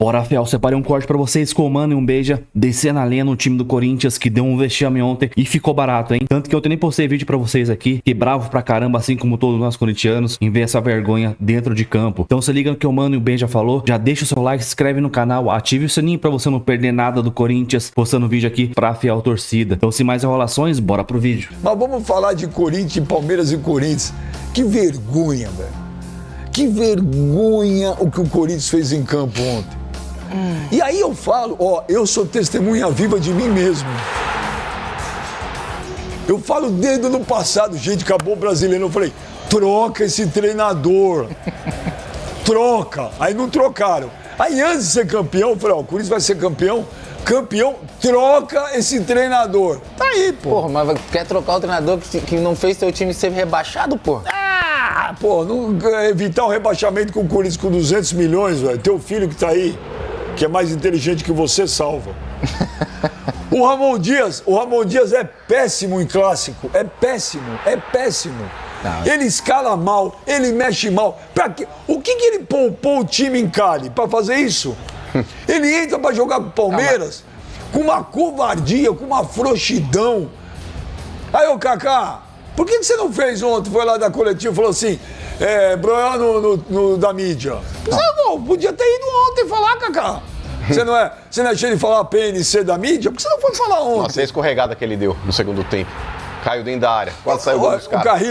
Bora, Fiel, separei um corte pra vocês com o Mano e um Beija descendo a lenha no time do Corinthians, que deu um vexame ontem e ficou barato, hein? Tanto que eu nem postei vídeo pra vocês aqui, que bravo pra caramba, assim como todos nós corintianos, em ver essa vergonha dentro de campo. Então se liga no que o Mano e o Beija falou, já deixa o seu like, se inscreve no canal, ative o sininho pra você não perder nada do Corinthians, postando vídeo aqui pra Fiel Torcida. Então sem mais enrolações, bora pro vídeo. Mas vamos falar de Corinthians, Palmeiras e Corinthians. Que vergonha, velho. Que vergonha o que o Corinthians fez em campo ontem. E aí eu falo, eu sou testemunha viva de mim mesmo. Eu falo desde o ano passado, gente, acabou o brasileiro. Eu falei, troca esse treinador. Troca. Aí não trocaram. Aí antes de ser campeão, eu falei, o Corinthians vai ser campeão. Campeão, troca esse treinador. Tá aí, pô. Porra, mas quer trocar o treinador que não fez teu time ser rebaixado, pô? Não evitar o rebaixamento com o Corinthians com 200 milhões, velho. Teu filho que tá aí, que é mais inteligente que você, salva. O Ramon Dias é péssimo em clássico. É péssimo. Não. Ele escala mal, ele mexe mal. Pra quê? O que ele poupou o time em Cali pra fazer isso? Ele entra pra jogar com o Palmeiras com uma covardia, com uma frouxidão. Aí, ô Kaká, por que você não fez ontem? Foi lá da coletiva e falou assim, broiar da mídia. Você não podia ter ido ontem falar, Kaká. Você não é cheio de falar PNC da mídia? Por que você não foi falar ontem? Nossa, a escorregada que ele deu no segundo tempo. Caiu dentro da área, quase saiu o gol dos caras.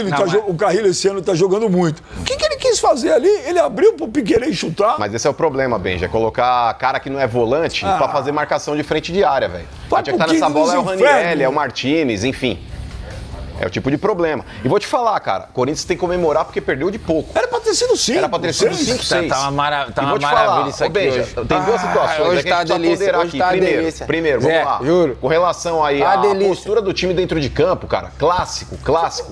O Carrilho esse ano tá jogando muito. O que ele quis fazer ali? Ele abriu pro Piquerez chutar. Mas esse é o problema, Benja, é colocar cara que não é volante pra fazer marcação de frente de área, velho. Quem tinha que estar nessa bola é o Ranieri, é o Martinez, enfim. É o tipo de problema. E vou te falar, cara, o Corinthians tem que comemorar porque perdeu de pouco. Era pra ter sido 5. Era pra ter sido 5, 6. Tá uma maravilha falar, isso aqui Benja, hoje. tem duas situações hoje que a gente tá precisa ponderar hoje aqui. Tá Primeiro, Zé, vamos lá. Juro. Com relação aí à postura do time dentro de campo, cara, clássico.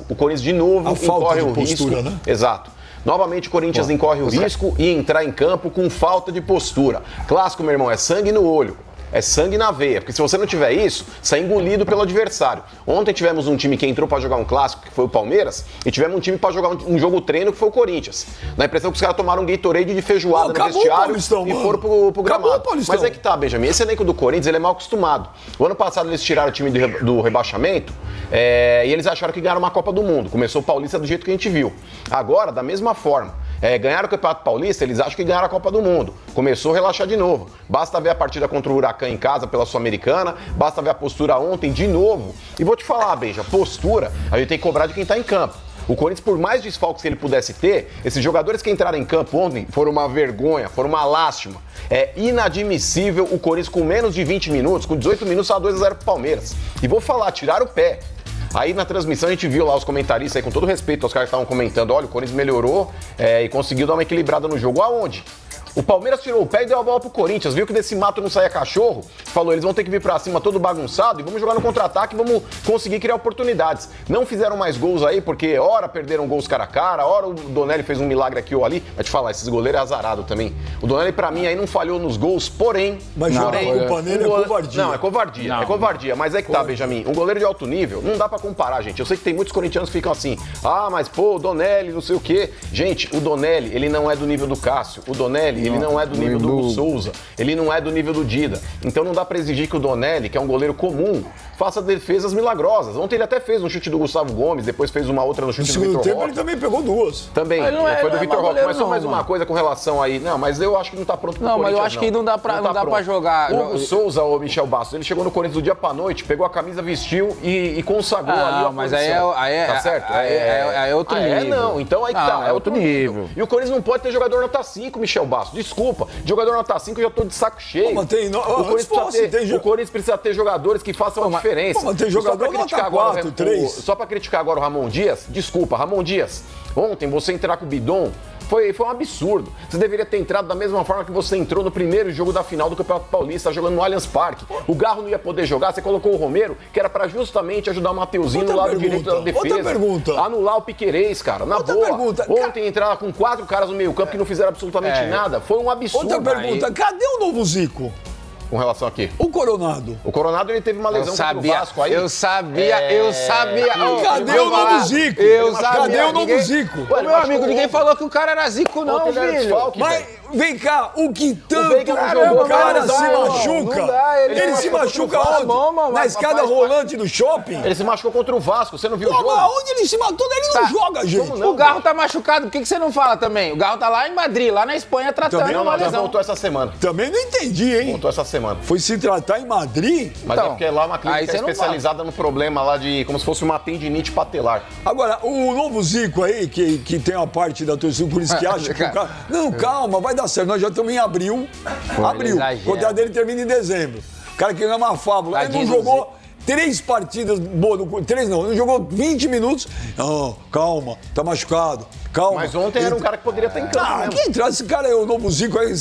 O Corinthians de novo incorre o risco. Né? Exato. Novamente o Corinthians incorre o risco e entrar em campo com falta de postura. Clássico, meu irmão, é sangue no olho. É sangue na veia, porque se você não tiver isso, você é engolido pelo adversário. Ontem tivemos um time que entrou pra jogar um clássico, que foi o Palmeiras, e tivemos um time pra jogar um jogo treino, que foi o Corinthians. Dá a impressão que os caras tomaram um Gatorade de feijoada no vestiário e foram pro gramado. Mas é que tá, Benjamin, esse elenco do Corinthians, ele é mal acostumado. O ano passado eles tiraram o time do rebaixamento e eles acharam que ganharam uma Copa do Mundo. Começou o Paulista do jeito que a gente viu. Agora, da mesma forma. Ganharam o Campeonato Paulista, eles acham que ganharam a Copa do Mundo. Começou a relaxar de novo. Basta ver a partida contra o Huracan em casa pela Sul-Americana, basta ver a postura ontem de novo. E vou te falar, Beija, postura a gente tem que cobrar de quem tá em campo. O Corinthians, por mais desfalques que ele pudesse ter, esses jogadores que entraram em campo ontem foram uma vergonha, foram uma lástima. É inadmissível o Corinthians com menos de 20 minutos, com 18 minutos, só 2-0 pro Palmeiras. E vou falar, tiraram o pé. Aí na transmissão a gente viu lá os comentaristas aí, com todo respeito aos caras que estavam comentando, olha, o Corinthians melhorou e conseguiu dar uma equilibrada no jogo. Aonde? O Palmeiras tirou o pé e deu a bola pro Corinthians, viu que desse mato não saia cachorro, falou, eles vão ter que vir pra cima todo bagunçado e vamos jogar no contra-ataque e vamos conseguir criar oportunidades. Não fizeram mais gols aí, porque ora perderam gols cara a cara, ora o Donelli fez um milagre aqui ou ali. Vai te falar, esses goleiros é azarado também. O Donelli pra mim aí não falhou nos gols, porém... Mas a culpa nele é covardia. Não, é covardia, mas é que tá, Benjamin, um goleiro de alto nível, não dá pra comparar, gente. Eu sei que tem muitos corintianos que ficam assim, mas pô, o Donelli, não sei o quê. Gente, o Donelli, ele não é do nível do Cássio, o Donelli, ele não é do nível do Hugo Souza, ele não é do nível do Dida. Então não dá pra exigir que o Donelli, que é um goleiro comum, faça defesas milagrosas. Ontem ele até fez um chute do Gustavo Gomes, depois fez uma outra no chute do Vitor Roque. No segundo tempo ele também pegou duas. Também, foi do Vitor Roque. Mas só mais uma coisa com relação aí. Não, mas eu acho que não tá pronto pro Corinthians, mas eu acho que não dá pra jogar. O Hugo Souza, o Michel Bastos, ele chegou no Corinthians do dia pra noite, pegou a camisa, vestiu e consagrou ali a mas posição. aí tá certo? É outro nível. Não, então aí que tá. É outro nível. E o Corinthians não pode ter jogador nota 5, Michel Bastos. Desculpa. Jogador nota 5 eu já tô de saco cheio. O Corinthians precisa ter jogadores que façam a diferença. Mas tem jogador nota 4, 3. Só pra criticar agora o Ramon Dias, desculpa, Ramon Dias, ontem você entrar com o Bidon foi um absurdo. Você deveria ter entrado da mesma forma que você entrou no primeiro jogo da final do Campeonato Paulista, jogando no Allianz Parque. O Garro não ia poder jogar, você colocou o Romero, que era pra justamente ajudar o Mateuzinho no lado direito da defesa. Outra pergunta. Anular o Piquerez, cara, na boa. Ontem entrar com 4 caras no meio campo que não fizeram absolutamente nada, foi um absurdo. Outra pergunta, cadê o novo Zico? Com relação aqui. O Coronado. O Coronado, ele teve uma lesão contra o Vasco aí. Eu sabia. Cadê o novo Zico? Cadê o novo Zico? Ô, meu amigo, ninguém falou que o cara era Zico, não, Ontem ele era filho. desfalque, Mas, velho. vem cá, o que tanto Veiga não jogou, o cara não dá, se irmão. machuca? Não dá, Ele se machuca Tá onde? bom, mano, Na mas escada faz- rolante do shopping? Ele se machucou contra o Vasco, você não viu o Pô, jogo? mas aonde ele se machucou? Ele não joga, gente. Como não? O Garro tá machucado, por que você não fala também? O Garro tá lá em Madrid, lá na Espanha, tratando Também uma Não, já lesão. voltou essa semana. Também não entendi, hein? Voltou essa semana. Foi se tratar em Madrid? Mas Então, é porque lá é uma aí clínica você não especializada no problema lá de como se fosse uma tendinite patelar. Agora, o novo Zico aí, que tem a parte da torcida, por isso que acha que o cara... Não, calma, vai dar certo. Nós já estamos em abril. Abril. exagera. O contrato dele termina em dezembro. O cara que ganha uma fábula. Ele não Tadinho do jogou 3 partidas boas. 3 não, ele jogou 20 minutos. Não, calma, tá machucado. Calma. Mas ontem era um cara que poderia estar em campo Ah, mesmo. quem traz esse cara aí, o novo Zico aí,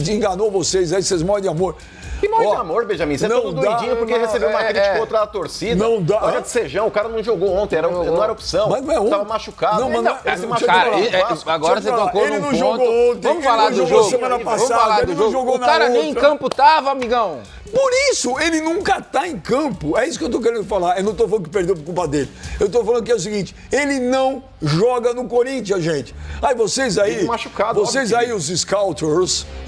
enganou vocês aí, vocês morrem de amor. Que morre de Ó, amor, Benjamin. Você é não todo dá, doidinho porque não, recebeu uma crítica contra a torcida. Não dá. Olha de Sejão, o cara não jogou ontem, não era opção. Mas não é ontem. Tava machucado. Não, mas não- ele se deixa eu machucou Cara, contra o e- Vasco. agora Deixa eu você falar, tocou ele num não ponto. jogou ontem, Vamos ele falar não do jogou jogo. semana Vamos passada, falar do ele não jogo. jogou O na cara nem em outra. campo tava, amigão. Por isso, ele nunca tá em campo. É isso que eu tô querendo falar. Eu não tô falando que perdeu por culpa dele. Eu tô falando que é o seguinte, ele não joga no Corinthians, gente. Aí vocês aí, Vive machucado, vocês óbvio que aí, os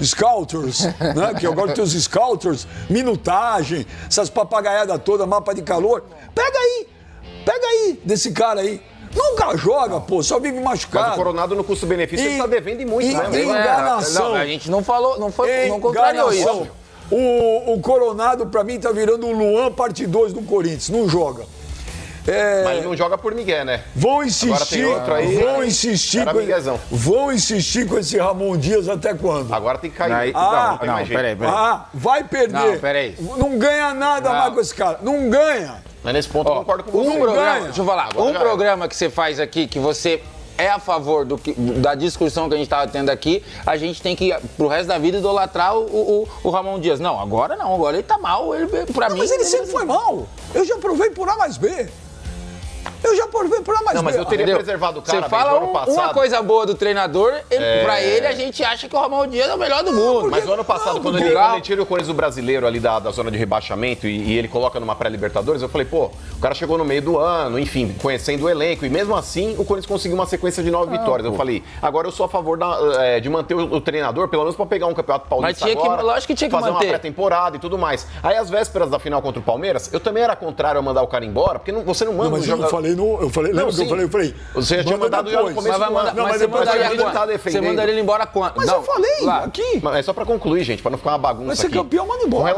scouters, né? Que agora tem os scouters, minutagem, essas papagaiadas todas, mapa de calor. Pega aí, desse cara aí. Nunca joga, pô, só vive Mas machucado. o Coronado no custo-benefício ele tá devendo e muito, né? Enganação. Não, a gente não falou, não contrariou Enganação. isso. O Coronado, pra mim, tá virando o Luan parte 2 do Corinthians. Não joga. Mas ele não joga por Miguel, né? Vão Agora insistir, tem outro aí, era Miguezão. vão insistir com esse Ramon Dias até quando? Agora tem que cair. Aí- Ah, tem mais jeito. peraí. Vai perder. Não, peraí. Não ganha nada Não. mais com esse cara. Não ganha. Mas nesse ponto eu concordo com você. Um programa, ganha. deixa eu falar, Agora um já programa que você faz aqui, que você é a favor da discussão que a gente estava tendo aqui, a gente tem que, pro resto da vida, idolatrar o Ramon Dias. Não, agora ele tá mal. Ele, pra mim. Mas ele sempre foi mal. Eu já provei por A mais B. Não, mas eu teria Entendeu? preservado o cara Você fala ano passado. uma coisa boa do treinador, pra ele a gente acha que o Ramon Dias é o melhor do mundo. Mas o ano passado, quando ele tira o Corinthians do brasileiro ali da zona de rebaixamento e ele coloca numa pré-Libertadores, eu falei, pô, o cara chegou no meio do ano, enfim, conhecendo o elenco, e mesmo assim o Corinthians conseguiu uma sequência de 9 vitórias. Eu falei, agora eu sou a favor de manter o treinador, pelo menos pra pegar um campeonato paulista Mas agora, lógico que tinha que fazer manter. uma pré-temporada e tudo mais. Aí, às vésperas da final contra o Palmeiras, eu também era contrário a mandar o cara embora, porque você não manda Mas um eu jogador... falei, lembra que sim. eu falei? Você já tinha manda mandado já no depois. começo Mas, do ano. Não, mas você depois mandaria vai tentar quando? defendendo. Você mandaria ele embora quando? Mas eu falei lá. aqui. Mas é só pra concluir, gente, pra não ficar uma bagunça Vai ser aqui. campeão, manda embora.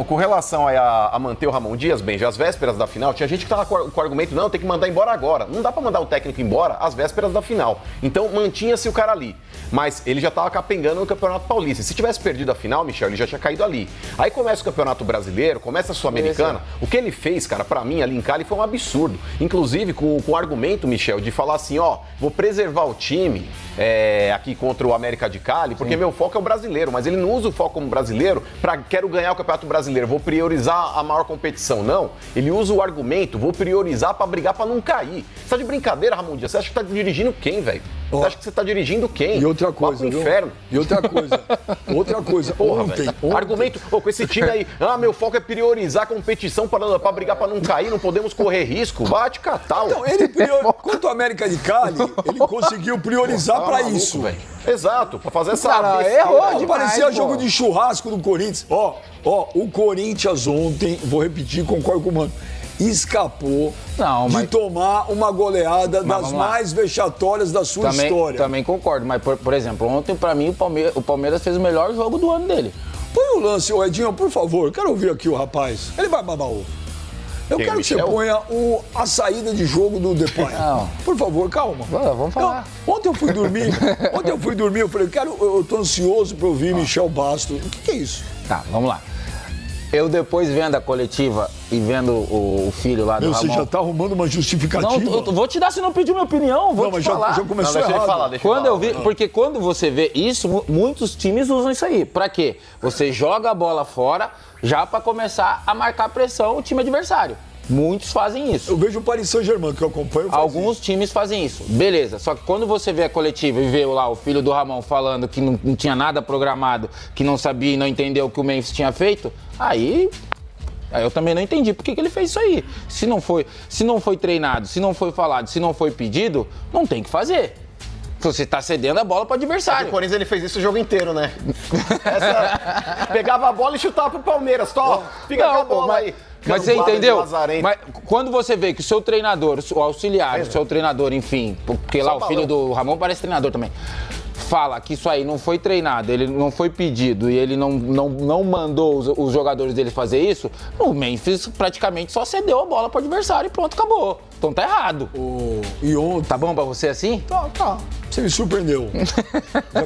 Com relação aí a manter o Ramon Dias, bem, já às vésperas da final, tinha gente que tava com o argumento, não, tem que mandar embora agora. Não dá pra mandar o técnico embora às vésperas da final. Então mantinha-se o cara ali. Mas ele já tava capengando no Campeonato Paulista. Se tivesse perdido a final, Michel, ele já tinha caído ali. Aí começa o Campeonato Brasileiro, começa a Sul-Americana. O que ele fez, cara, pra mim, ali em Cali, foi um absurdo. Inclusive com o argumento, Michel, de falar assim, ó, vou preservar o time aqui contra o América de Cali, porque meu foco é o brasileiro, mas ele não usa o foco como brasileiro para quero ganhar o Campeonato Brasileiro, vou priorizar a maior competição. Não, ele usa o argumento, vou priorizar para brigar para não cair. Você tá de brincadeira, Ramon Dias? Você acha que tá dirigindo quem, velho? Você acha que você tá dirigindo quem? E outra Vá coisa, pro viu? inferno. E outra coisa, Porra, ontem, velho. Argumento, com esse time aí, meu foco é priorizar a competição para brigar para não cair, não podemos correr risco. Bate catal. Então, quanto ao América de Cali, ele conseguiu priorizar pra maluco, isso. velho. Exato, pra fazer essa Cara, besteira. errou Não, demais, parecia pô. jogo de churrasco do Corinthians. Ó, o Corinthians ontem, vou repetir, concordo com o Mano, escapou de tomar uma goleada das vamos lá. mais vexatórias da sua história. Também concordo, mas por exemplo, ontem pra mim o Palmeiras fez o melhor jogo do ano dele. Põe o lance, ô Edinho, por favor, quero ouvir aqui o rapaz. Ele vai babar ovo. Eu Quem, quero que você Michel? ponha a saída de jogo do Depay. Não. Por favor, calma. Vamos falar. Não, ontem eu fui dormir, eu falei, eu tô ansioso pra ouvir Michel Bastos. O que é isso? Tá, vamos lá. Eu depois vendo a coletiva e vendo o filho lá do Meu, você Ramon... já tá arrumando uma justificativa? Não, eu vou te dar, se não pediu minha opinião, vou Não, te mas falar. já começou Não, deixa ele errado. falar, deixa ele Quando falar. eu vi, porque quando você vê isso, muitos times usam isso aí. Pra quê? Você joga a bola fora já pra começar a marcar pressão o time adversário. Muitos fazem isso. Eu vejo o Paris Saint-Germain, que eu acompanho. Alguns times fazem isso. Beleza. Só que quando você vê a coletiva e vê lá o filho do Ramon falando que não tinha nada programado, que não sabia e não entendeu o que o Memphis tinha feito, aí eu também não entendi por que ele fez isso aí. Se não foi treinado, se não foi falado, se não foi pedido, não tem que fazer. Você tá cedendo a bola pro adversário. O Corinthians ele fez isso o jogo inteiro, né? Pegava a bola e chutava pro Palmeiras. Fica com a bola aí. Mas você entendeu? Mas quando você vê que o seu treinador, o auxiliar, o seu treinador, enfim, porque lá o filho do Ramon parece treinador também, fala que isso aí não foi treinado, ele não foi pedido e ele não mandou os jogadores dele fazer isso, o Memphis praticamente só cedeu a bola pro adversário e pronto, acabou. Então tá errado. E ontem... Tá bom pra você assim? Tá. Você me surpreendeu. Já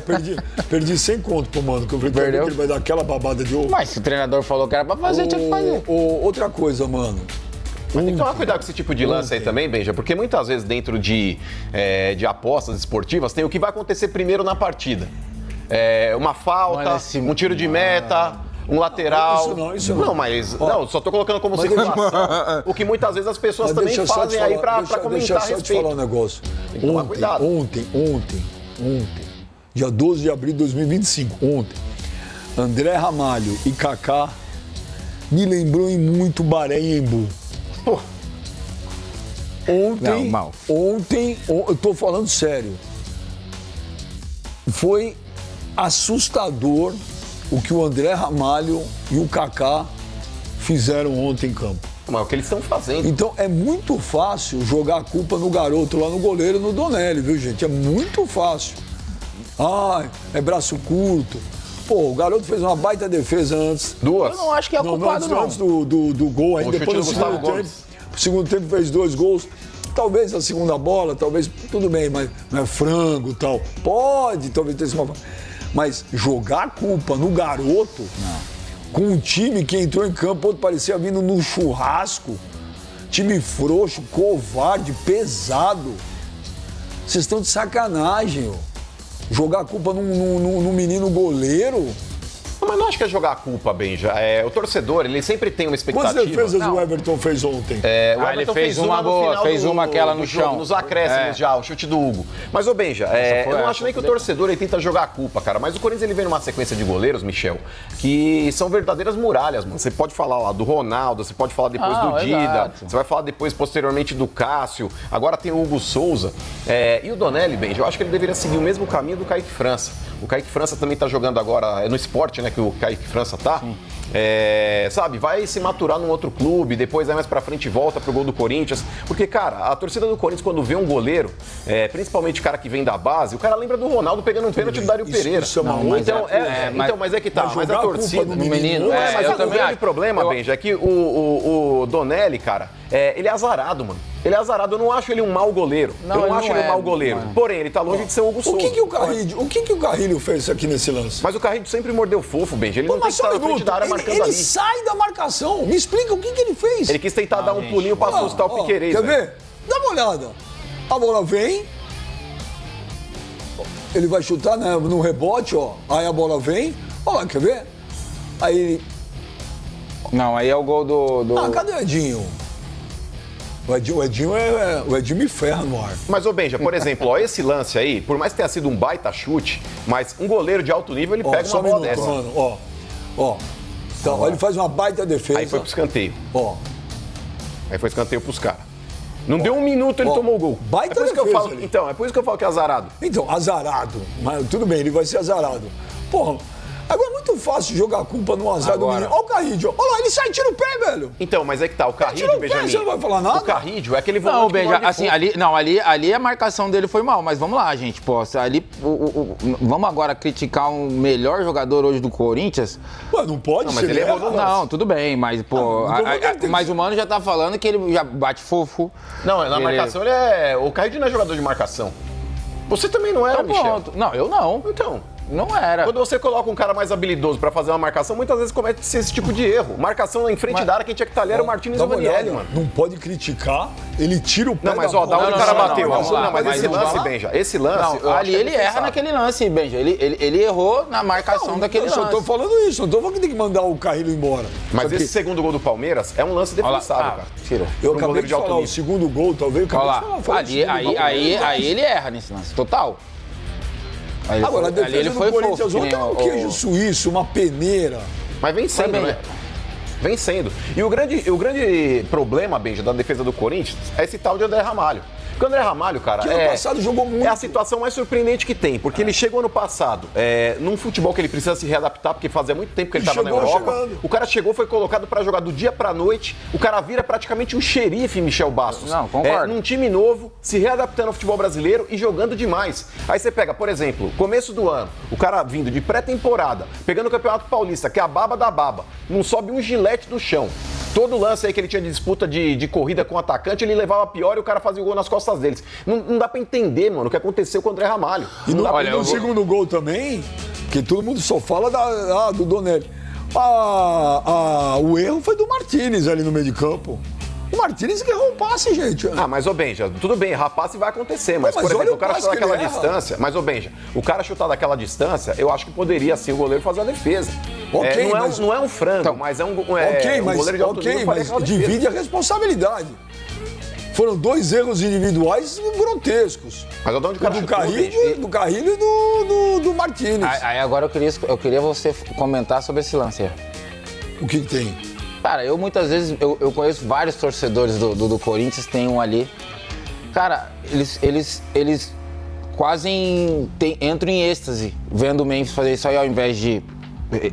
perdi 100 conto pro mano, que eu falei que ele vai dar aquela babada de ovo. Mas se o treinador falou que era pra fazer, tinha que fazer. Outra coisa, mano. Mas tem que tomar cuidado com esse tipo de lance aí também, Benja, porque muitas vezes dentro de apostas esportivas tem o que vai acontecer primeiro na partida. Uma falta, um tiro de meta, um lateral. Isso não. Não, mas só tô colocando como situação. O que muitas vezes as pessoas também fazem aí pra comentar a Deixa eu só te respeito. falar um negócio. Tem que tomar cuidado. Ontem, dia 12 de abril de 2025, ontem, André Ramalho e Kaká me lembrou em muito Baré e Embu. Pô. Ontem, eu tô falando sério, foi assustador o que o André Ramalho e o Kaká fizeram ontem em campo. Mas é o que eles estão fazendo. Então é muito fácil jogar a culpa no garoto lá no goleiro, no Donelli, viu, gente? É muito fácil. É braço curto. Pô, o garoto fez uma baita defesa antes. Eu não acho que é culpado, não. Antes do gol, aí depois no Gustavo segundo tempo. Gomes. No segundo tempo fez 2 gols. Talvez a segunda bola, tudo bem, mas não é frango e tal. Pode, talvez ter sido uma... Mas jogar a culpa no garoto, com um time que entrou em campo, outro parecia vindo num churrasco, time frouxo, covarde, pesado. Vocês estão de sacanagem, ó. Jogar a culpa num menino goleiro. Mas não acho que é jogar a culpa, Benja. O torcedor, ele sempre tem uma expectativa. Quantas defesas o Everton fez ontem? O Everton ele fez uma no boa, final fez uma aquela no jogo, chão. Nos acréscimos já, o chute do Hugo. Mas, ô Benja, eu não acho nem que o torcedor ele tenta jogar a culpa, cara. Mas o Corinthians ele vem numa sequência de goleiros, Michel, que são verdadeiras muralhas, mano. Você pode falar lá do Ronaldo, você pode falar depois do Dida, exato. você vai falar depois, posteriormente, do Cássio. Agora tem o Hugo Souza. E o Donelli, Benja, eu acho que ele deveria seguir o mesmo caminho do Kaique França. O Kaique França também tá jogando agora, no esporte, né, que o Kaique França tá. Sabe, vai se maturar num outro clube, depois aí mais pra frente volta pro gol do Corinthians. Porque, cara, a torcida do Corinthians, quando vê um goleiro, principalmente o cara que vem da base, o cara lembra do Ronaldo pegando um pênalti do Dário Pereira. Mas é que tá, mas a torcida... do menino, mas eu o também grande acho. problema, Benja, é que o Donelli, cara, ele é azarado, mano. Ele é azarado, eu não acho ele um mau goleiro. Não, eu não ele acho não ele um é, mau goleiro. mano. Porém, ele tá longe de ser o Hugo Souza. O que o Carrilho fez aqui nesse lance? Mas o Carrilho sempre mordeu fofo, Benja. Ele não tem que estar na frente da área marcando ele ali. sai da marcação. Me explica o que ele fez. Ele quis tentar dar um pulinho pra assustar o Piquerez. Quer ver? Dá uma olhada. A bola vem. Ele vai chutar, né, no rebote, ó. Aí a bola vem. Olha lá, quer ver? Aí ele... Não, aí é o gol do... cadê o Edinho? O Edinho me ferra no ar. Mas, ô Benja, por exemplo, ó, esse lance aí, por mais que tenha sido um baita chute, mas um goleiro de alto nível, ele pega uma bola dessa. Mano, ó. Então, ó, ele faz uma baita defesa. Aí foi pro escanteio. Ó. Aí foi escanteio pros caras. Não deu um minuto, ele tomou o gol. Baita é por isso que eu defesa falo, ali. então, é por isso que eu falo que é azarado. Então, azarado. Mas tudo bem, ele vai ser azarado. Porra, agora é muito fácil jogar a culpa no azar do menino. Olha o Carrídio. Olha lá, ele sai e tira o pé, velho. Então, mas é que tá, o Carrídio, Tira o pé, Benjamin. você não vai falar nada? O Carrídio é aquele volante Não, que Benja, morde assim, fofo. ali a marcação dele foi mal, mas vamos lá, gente, pô, ali, vamos agora criticar um melhor jogador hoje do Corinthians? Ué, não pode Não, mas ser. ele errou no lance. Não, tudo bem, mas, pô, mas o Mano já tá falando que ele já bate fofo. Não, na marcação ele é... O Carrídio não é jogador de marcação. Você também não era, Então, Michel. pronto. Não, eu não. Então, Não era. Quando você coloca um cara mais habilidoso pra fazer uma marcação, muitas vezes comete esse tipo de erro. Marcação em frente da área, quem tinha que estar ali era o Martínez e o Ranieri, mano. Não pode criticar, ele tira o pé Não, mas da ó, da bola. onde o cara bateu. vamos lá, Mas mas esse vamos lance, lá. Benja, esse lance... Não, eu acho ali que é ele erra defensável. naquele lance, Benja. Ele errou na marcação daquele Eu só lance. tô falando isso, não tô falando que tem que mandar o Carrilho embora. Mas Só que esse segundo gol do Palmeiras é um lance Olha lá, defensável, cara. tira. eu um acabei goleiro de de alto falar, o nível. segundo gol, talvez, eu Olha acabei lá, de falar. aí ele erra nesse lance, total. Aí Agora, a ali defesa ele do foi Corinthians fofo, que ontem nem é um queijo suíço, uma peneira. Mas vem sendo, Também. né? Vem sendo. E o grande problema, Benja, da defesa do Corinthians é esse tal de André Ramalho. Porque o André Ramalho, cara, Que ano passado jogou muito. é a situação mais surpreendente que tem. Porque ele chegou ano passado num futebol que ele precisa se readaptar, porque fazia muito tempo que ele E estava na chegou Europa. chegando. O cara chegou, foi colocado pra jogar do dia pra noite. O cara vira praticamente um xerife, Michel Bastos. Não, concordo. Num time novo, se readaptando ao futebol brasileiro e jogando demais. Aí você pega, por exemplo, começo do ano, o cara vindo de pré-temporada, pegando o Campeonato Paulista, que é a baba da baba, não sobe um gilete do chão. Todo lance aí que ele tinha de disputa de corrida com o atacante, ele levava pior e o cara fazia o gol nas costas deles. Não dá pra entender, mano, o que aconteceu com o André Ramalho. E no, Olha, no eu vou- segundo gol também, que todo mundo só fala do Donelli. O erro foi do Martínez ali no meio de campo. O Martínez que errou um passe, gente. Ah, mas ô Benja, tudo bem, rapaz, vai acontecer, mas, Mas por olha exemplo, o o cara passe chutar que ele daquela erra. distância, mas ô Benja, o cara chutar daquela distância, eu acho que poderia sim o goleiro fazer a defesa. Ok, não é um frango, Então, mas é um mas, goleiro de alto nível faria mas aquela defesa. divide a responsabilidade. Foram dois erros individuais grotescos. Mas de onde o O cara do chutou, Carrilho, Benja? do Carrilho e do Martínez. Aí agora eu queria você comentar sobre esse lance aí. O que tem? Cara, eu muitas vezes, eu conheço vários torcedores do Corinthians, tem um ali. Cara, eles quase entram em êxtase vendo o Memphis fazer isso aí ao invés de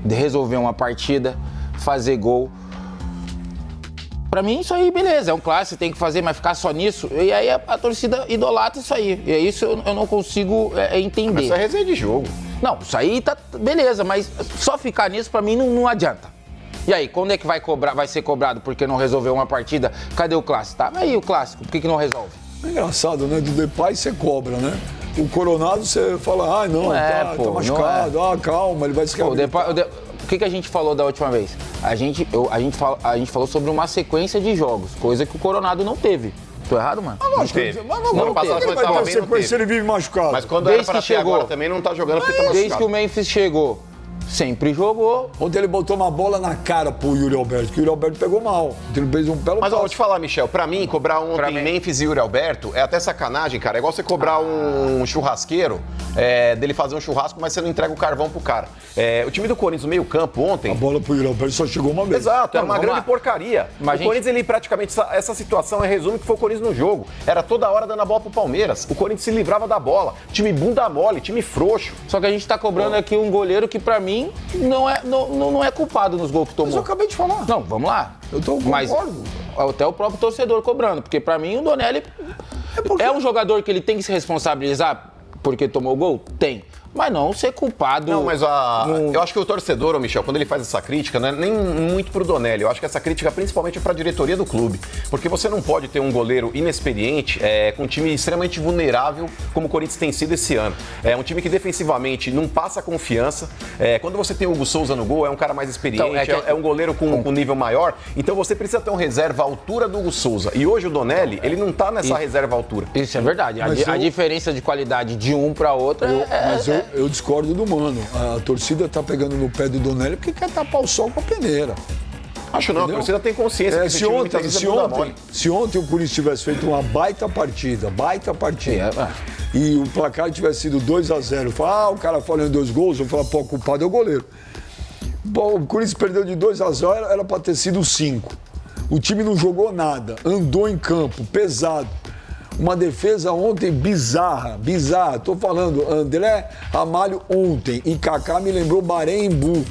resolver uma partida, fazer gol. Pra mim, isso aí, beleza, é um clássico, tem que fazer, mas ficar só nisso. E aí a torcida idolatra isso aí. E é isso eu não consigo entender. Mas isso é resenha de jogo. Não, isso aí tá beleza, mas só ficar nisso pra mim não adianta. E aí, quando é que vai ser cobrado porque não resolveu uma partida? Cadê o clássico? Tá aí o clássico, por que não resolve? É engraçado, né? Do Depay você cobra, né? O Coronado você fala, não, tá machucado, calma, ele vai se Pô, reabilitar. o que a gente falou da última vez? A gente falou sobre uma sequência de jogos, coisa que o Coronado não teve. Tô errado, mano? Lógico, teve. mas No ano passado, ele quando vai tava ter bem, não sequência, teve. ele vive machucado. Mas quando Desde era pra que ter chegou. agora também não tá jogando porque tá Desde machucado. que o Memphis chegou, sempre jogou. Ontem ele botou uma bola na cara pro Yuri Alberto, que o Yuri Alberto pegou mal. Ele fez um belo Mas ó, vou passe. te falar, Michel, pra mim, cobrar ontem mim. Memphis e Yuri Alberto é até sacanagem, cara. É igual você cobrar um churrasqueiro, dele fazer um churrasco, mas você não entrega o carvão pro cara. O time do Corinthians no meio campo ontem... A bola pro Yuri Alberto só chegou uma vez. Exato, era Então, uma vamos grande lá. porcaria. Mas, o gente- Corinthians, ele praticamente, essa situação resume que foi o Corinthians no jogo. Era toda hora dando a bola pro Palmeiras. O Corinthians se livrava da bola. Time bunda mole, time frouxo. Só que a gente tá cobrando aqui um goleiro que pra mim não é culpado nos gols que Mas eu tomou. acabei de falar. Não, vamos lá. Eu tô Mas concordo. até o próprio torcedor cobrando, porque pra mim o Donelli é um jogador que ele tem que se responsabilizar porque tomou gol? Tem. Mas não ser culpado. Não, mas eu acho que o torcedor, ô Michel, quando ele faz essa crítica, não é nem muito pro Donelli. Eu acho que essa crítica principalmente é pra diretoria do clube. Porque você não pode ter um goleiro inexperiente com um time extremamente vulnerável, como o Corinthians tem sido esse ano. É um time que defensivamente não passa confiança. Quando você tem o Hugo Souza no gol, é um cara mais experiente, Então, é um goleiro com nível maior. Então você precisa ter um reserva à altura do Hugo Souza. E hoje o Donelli, ele não tá nessa reserva à altura. Isso é verdade. Mas A eu- diferença de qualidade de um pra outro Mas eu discordo do Mano. A torcida tá pegando no pé do Donelli porque quer tapar o sol com a peneira. Acho não, Entendeu? a torcida tem consciência que esse time muitas vezes é bunda mole. Se ontem o Corinthians tivesse feito uma baita partida, É. e o placar tivesse sido 2-0, o cara falando em 2 gols, eu vou falar, pô, o culpado é o goleiro. Bom, o Corinthians perdeu de 2-0, era pra ter sido 5. O time não jogou nada, andou em campo, pesado. Uma defesa ontem bizarra. Tô falando, André Ramalho ontem e Kaká me lembrou Barembu.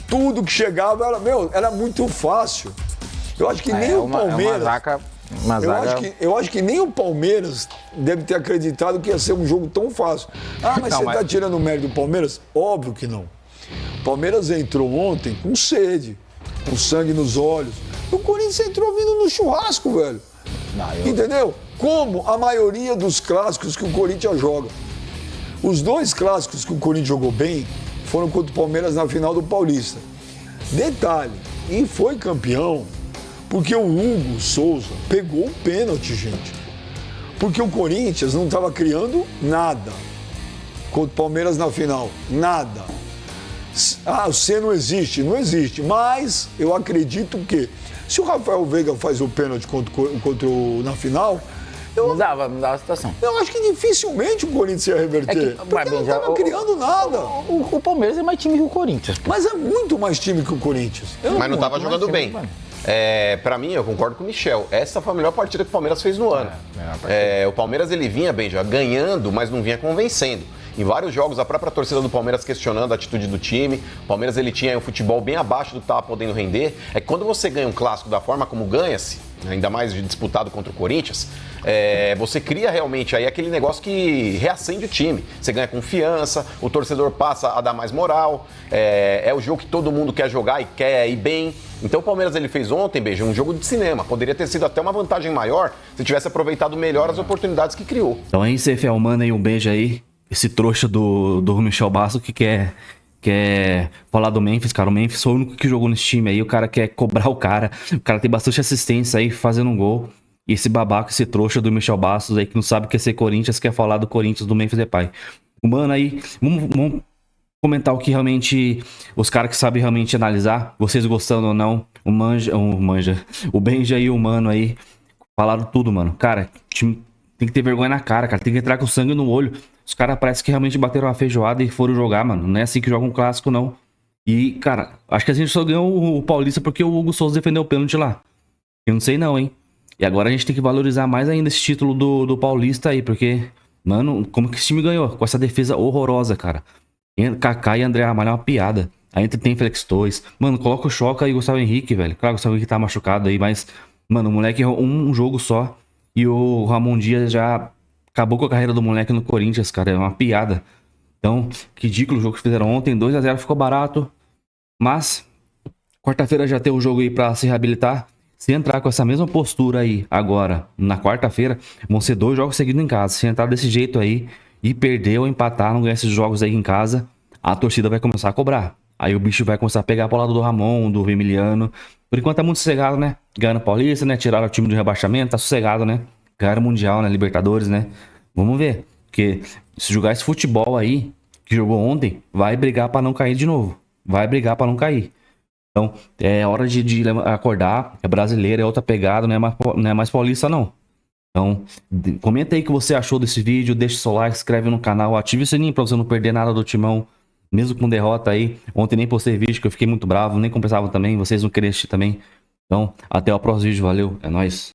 Tudo que chegava era muito fácil. Eu acho que nem o Palmeiras. Eu acho que nem o Palmeiras deve ter acreditado que ia ser um jogo tão fácil. Mas você tá tirando o mérito do Palmeiras? Óbvio que não. O Palmeiras entrou ontem com sede, com sangue nos olhos. O Corinthians entrou vindo no churrasco, velho. Entendeu? Como a maioria dos clássicos que o Corinthians joga. Os 2 clássicos que o Corinthians jogou bem foram contra o Palmeiras na final do Paulista. Detalhe, e foi campeão porque o Hugo Souza pegou o pênalti, gente. Porque o Corinthians não estava criando nada contra o Palmeiras na final. Nada. Ah, o C não existe. Não existe. Mas eu acredito que se o Rafael Veiga faz o pênalti na final, Mudava a situação. eu acho que dificilmente o Corinthians ia reverter. Porque não estava criando nada. O Palmeiras é mais time que o Corinthians. Pô. Mas é muito mais time que o Corinthians. Mas não estava jogando bem. Pra mim, eu concordo com o Michel. Essa foi a melhor partida que o Palmeiras fez no ano. O Palmeiras ele vinha bem já ganhando, mas não vinha convencendo. Em vários jogos, a própria torcida do Palmeiras questionando a atitude do time. O Palmeiras ele tinha um futebol bem abaixo do que estava podendo render. É que quando você ganha um clássico da forma como ganha-se, ainda mais disputado contra o Corinthians, você cria realmente aí aquele negócio que reacende o time. Você ganha confiança, o torcedor passa a dar mais moral, é o jogo que todo mundo quer jogar e quer ir bem. Então o Palmeiras ele fez ontem, Beija, um jogo de cinema. Poderia ter sido até uma vantagem maior se tivesse aproveitado melhor as oportunidades que criou. Então aí, você Felmano aí, um beijo aí. Esse trouxa do Michel Basso que quer falar do Memphis, cara. O Memphis foi o único que jogou nesse time aí. O cara quer cobrar o cara. O cara tem bastante assistência aí, fazendo um gol. E esse babaca, esse trouxa do Michel Bastos aí, que não sabe o que é ser Corinthians, quer falar do Corinthians, do Memphis Depay. Mano, aí, vamos comentar o que realmente, os caras que sabem realmente analisar, vocês gostando ou não, o Benja e o Mano aí, falaram tudo, mano. Cara, time tem que ter vergonha na cara, cara, tem que entrar com sangue no olho. Os caras parecem que realmente bateram uma feijoada e foram jogar, mano. Não é assim que joga um clássico, não. E, cara, acho que a gente só ganhou o Paulista porque o Hugo Souza defendeu o pênalti lá. Eu não sei não, hein. E agora a gente tem que valorizar mais ainda esse título do Paulista aí, porque, mano, como que esse time ganhou? Com essa defesa horrorosa, cara. Kaká e André Ramalho é uma piada. Aí tem Félix Torres. Mano, coloca o Choca e Gustavo Henrique, velho. Claro, o Gustavo Henrique tá machucado aí, mas, mano, o moleque errou um jogo só. E o Ramon Dias já acabou com a carreira do moleque no Corinthians, cara. É uma piada. Então, que ridículo o jogo que fizeram ontem. 2-0 ficou barato. Mas, quarta-feira já tem o jogo aí pra se reabilitar. Se entrar com essa mesma postura aí agora, na quarta-feira, vão ser 2 jogos seguidos em casa. Se entrar desse jeito aí e perder ou empatar, não ganhar esses jogos aí em casa, a torcida vai começar a cobrar. Aí o bicho vai começar a pegar pro lado do Ramon, do Emiliano. Por enquanto tá muito sossegado, né? Ganharam o Paulista, né? Tiraram o time do rebaixamento, tá sossegado, né? Ganharam o Mundial, né? Libertadores, né? Vamos ver. Porque se jogar esse futebol aí, que jogou ontem, vai brigar pra não cair de novo. Vai brigar pra não cair. Então, é hora de acordar. É brasileiro, é outra pegada, não é mais paulista, não. Então, comenta aí o que você achou desse vídeo, deixa o seu like, se inscreve no canal, ative o sininho pra você não perder nada do Timão, mesmo com derrota aí. Ontem nem postei vídeo, que eu fiquei muito bravo, nem compensava também, vocês não queriam assistir também. Então, até o próximo vídeo, valeu, é nóis.